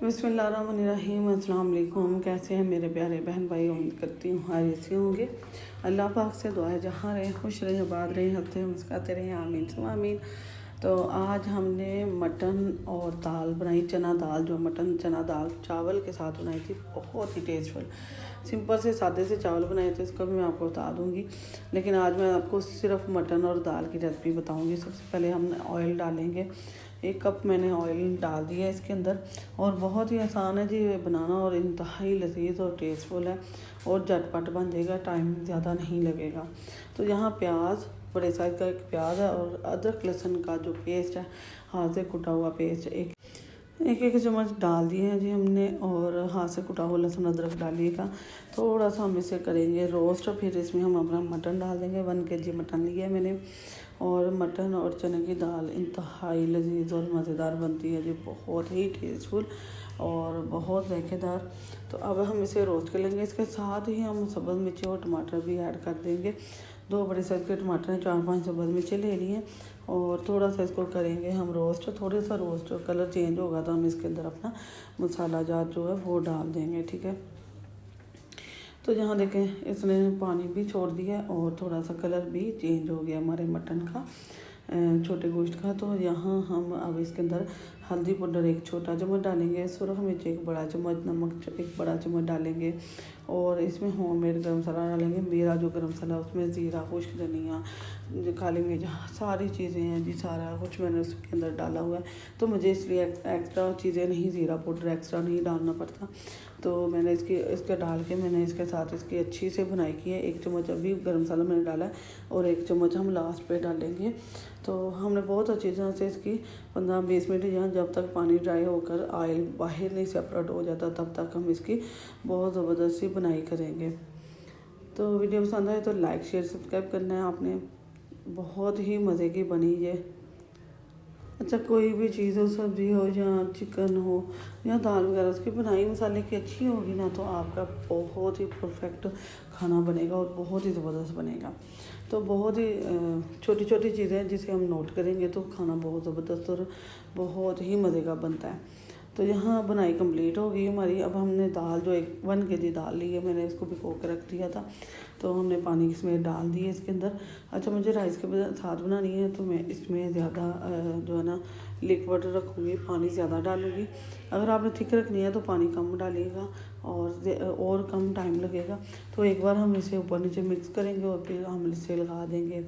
बिस्मिल्लाहिर्रहमानिर्रहीम। अस्सलाम वालेकुम। कैसे हैं मेरे प्यारे बहन भाई? उम्मीद करती हूँ खैरियत से होंगे। अल्लाह पाक से दुआ है जहाँ रहे खुश रहे, आबाद रहे, हंसते मुस्कुराते रहे, आमीन सुम्मा आमीन। तो आज हमने मटन और दाल बनाई, चना दाल, जो मटन चना दाल चावल के साथ बनाई थी, बहुत ही टेस्टफुल। सिंपल से सादे से चावल बनाए थे, इसका भी मैं आपको बता दूंगी, लेकिन आज मैं आपको सिर्फ मटन और दाल की रेसिपी बताऊंगी। सबसे पहले हम ऑयल डालेंगे। 1 कप मैंने ऑयल डाल दिया इसके अंदर, और बहुत ही आसान है जी ये बनाना, और इंतहाई लजीज और टेस्टफुल है, और झटपट बन जाएगा, टाइम ज़्यादा नहीं लगेगा। तो यहाँ प्याज, बड़े साइज का एक प्याज है, और अदरक लहसुन का जो पेस्ट है, हाथ से कुटा हुआ पेस्ट एक चम्मच डाल दिए हैं जी हमने, और हाथ से कुटा हुआ लहसुन अदरक डालिएगा। थोड़ा सा हम इसे करेंगे रोस्ट, फिर इसमें हम अपना मटन डाल देंगे। 1 kg मटन लिया है मैंने, और मटन और चने की दाल इंतहाई लजीज और मज़ेदार बनती है जी, बहुत ही टेस्टफुल और बहुत जायकेदार। तो अब हम इसे रोस्ट कर लेंगे। इसके साथ ही हम सब्ज़ मिर्ची और टमाटर भी ऐड कर देंगे। 2 बड़े साइज़ के टमाटर हैं, 4-5 सब्ज़ मिर्ची ले लिए, और थोड़ा सा इसको करेंगे हम रोस्ट। थोड़ा सा रोस्ट, कलर चेंज होगा तो हम इसके अंदर अपना मसाला जात जो है वो डाल देंगे, ठीक है। तो यहाँ देखें, इसने पानी भी छोड़ दिया, और थोड़ा सा कलर भी चेंज हो गया हमारे मटन का, छोटे गोश्त का। तो यहाँ हम अब इसके अंदर हल्दी पाउडर 1 छोटा चम्मच डालेंगे, सुरख मिर्च 1 बड़ा चम्मच, नमक 1 बड़ा चम्मच डालेंगे, और इसमें होममेड गरम मसाला डालेंगे। मेरा जो गरम मसाला उसमें ज़ीरा, खुश्क धनिया, काली मिर्च, सारी चीज़ें हैं जी, सारा कुछ मैंने उसके अंदर डाला हुआ है। तो मुझे इसलिए एक्स्ट्रा चीज़ें नहीं, ज़ीरा पाउडर एक्स्ट्रा नहीं डालना पड़ता। तो मैंने इसके डाल के मैंने इसके साथ इसकी अच्छी से भुनाई की है। 1 चम्मच अभी गरम मसाला मैंने डाला है, और 1 चम्मच हम लास्ट पे डालेंगे। तो हमने बहुत अच्छी तरह से इसकी 15-20 मिनट, यहाँ जब तक पानी ड्राई होकर ऑयल बाहर नहीं सेपरेट हो जाता, तब तक हम इसकी बहुत ज़बरदस्त सी बुनाई करेंगे। तो वीडियो पसंद आए तो लाइक शेयर सब्सक्राइब करना है आपने। बहुत ही मज़े की बनी ये। अच्छा, कोई भी चीज़ हो, सब्ज़ी हो या चिकन हो या दाल वगैरह, उसकी बनाई मसाले की अच्छी होगी ना, तो आपका बहुत ही परफेक्ट खाना बनेगा और बहुत ही ज़बरदस्त बनेगा। तो बहुत ही छोटी छोटी चीज़ें हैं जिसे हम नोट करेंगे तो खाना बहुत ज़बरदस्त और बहुत ही मज़े का बनता है। तो यहाँ बनाई कंप्लीट हो गई हमारी। अब हमने दाल, जो 1 kg दाल ली है मैंने, इसको भिगो के रख दिया था, तो हमने पानी इसमें डाल दिए इसके अंदर। अच्छा, मुझे राइस के साथ बनानी है, तो मैं इसमें ज़्यादा जो है ना लिक्विड रखूँगी, पानी ज़्यादा डालूँगी। अगर आपने थिक रखनी है तो पानी कम डालिएगा, और कम टाइम लगेगा। तो एक बार हम इसे ऊपर नीचे मिक्स करेंगे, और फिर हम इसे लगा देंगे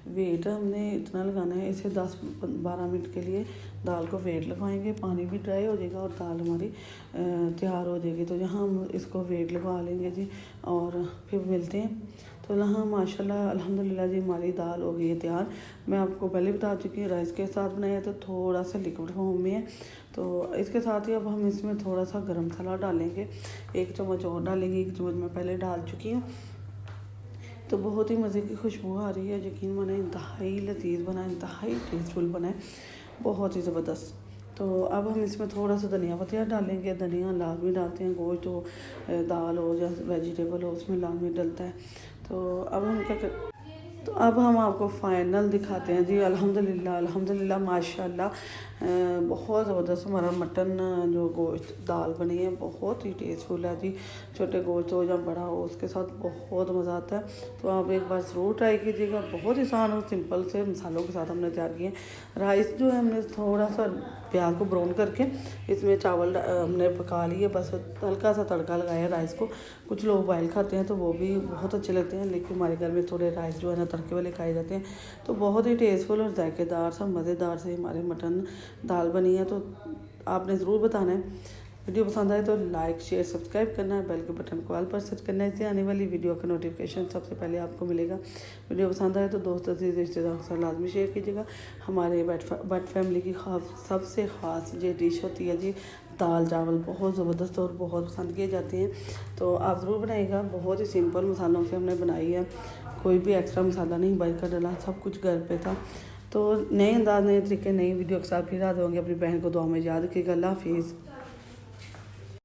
वेट हमने इतना लगाना है, इसे 10-12 मिनट के लिए दाल को वेट लगाएंगे। पानी भी ड्राई हो जाएगा और दाल हमारी तैयार हो जाएगी। तो यहाँ हम इसको वेट लगा लेंगे जी, और फिर मिलते हैं। तो यहाँ माशाल्लाह अल्हम्दुलिल्लाह जी हमारी दाल हो गई है तैयार। मैं आपको पहले बता चुकी हूँ, राइस के साथ बनाया तो थोड़ा सा लिक्विड फॉर्म में है। तो इसके साथ ही अब हम इसमें थोड़ा सा गरम मसाला डालेंगे, 1 चम्मच और डालेंगे। 1 चम्मच मैं पहले डाल चुकी हूँ। तो बहुत ही मज़े की खुशबू आ रही है, यकीन माने, इंतहाई लजीज बना, इंतहाई टेस्टफुल बना है, बहुत ही ज़बरदस्त। तो अब हम इसमें थोड़ा सा धनिया पत्तियाँ डालेंगे। धनिया लाजमी डालते हैं, गोश्त हो, दाल हो या वेजिटेबल हो, उसमें लाजमी डलता है। तो अब हम तो अब हम आपको फ़ाइनल दिखाते हैं जी। अल्हम्दुलिल्लाह अल्हम्दुलिल्लाह माशाल्लाह, बहुत ज़बरदस्त हमारा मटन जो गोश्त दाल बनी है, बहुत ही टेस्टफुल है जी। छोटे गोश्त हो या बड़ा हो, उसके साथ बहुत मज़ा आता है। तो आप एक बार ज़रूर ट्राई कीजिएगा। बहुत ही आसान और सिंपल से मसालों के साथ हमने तैयार किए। राइस जो है हमने थोड़ा सा प्याज को ब्राउन करके इसमें चावल हमने पका लिए, बस हल्का सा तड़का लगाया राइस को। कुछ लोग बॉयल खाते हैं तो वो भी बहुत अच्छे लगते हैं, लेकिन हमारे घर में थोड़े राइस जो है ना तड़के वाले खाए जाते हैं। तो बहुत ही टेस्टफुल और जायकेदार सा मज़ेदार से हमारे मटन दाल बनी है। तो आपने ज़रूर बताना है। वीडियो पसंद आए तो लाइक शेयर सब्सक्राइब करना है, बेल के बटन को ऑल पर सेट करना है, इससे आने वाली वीडियो का नोटिफिकेशन सबसे पहले आपको मिलेगा। वीडियो पसंद आए तो दोस्त अजीज़ रिश्तेदारों के साथ लाजमी शेयर कीजिएगा। हमारे बट फैमिली की सबसे ख़ास ये डिश होती है जी, दाल चावल, बहुत ज़बरदस्त और बहुत पसंद किए जाते हैं। तो आप ज़रूर बनाइएगा। बहुत ही सिंपल मसालों से हमने बनाई है, कोई भी एक्स्ट्रा मसाला नहीं बाहर का डाला, सब कुछ घर पे था। तो नए अंदाज, नए तरीके, नई वीडियो के साथ फिर आ जाऊँगी। अपनी बहन को दुआ में याद रखिएगा। अल्लाह हाफिज़।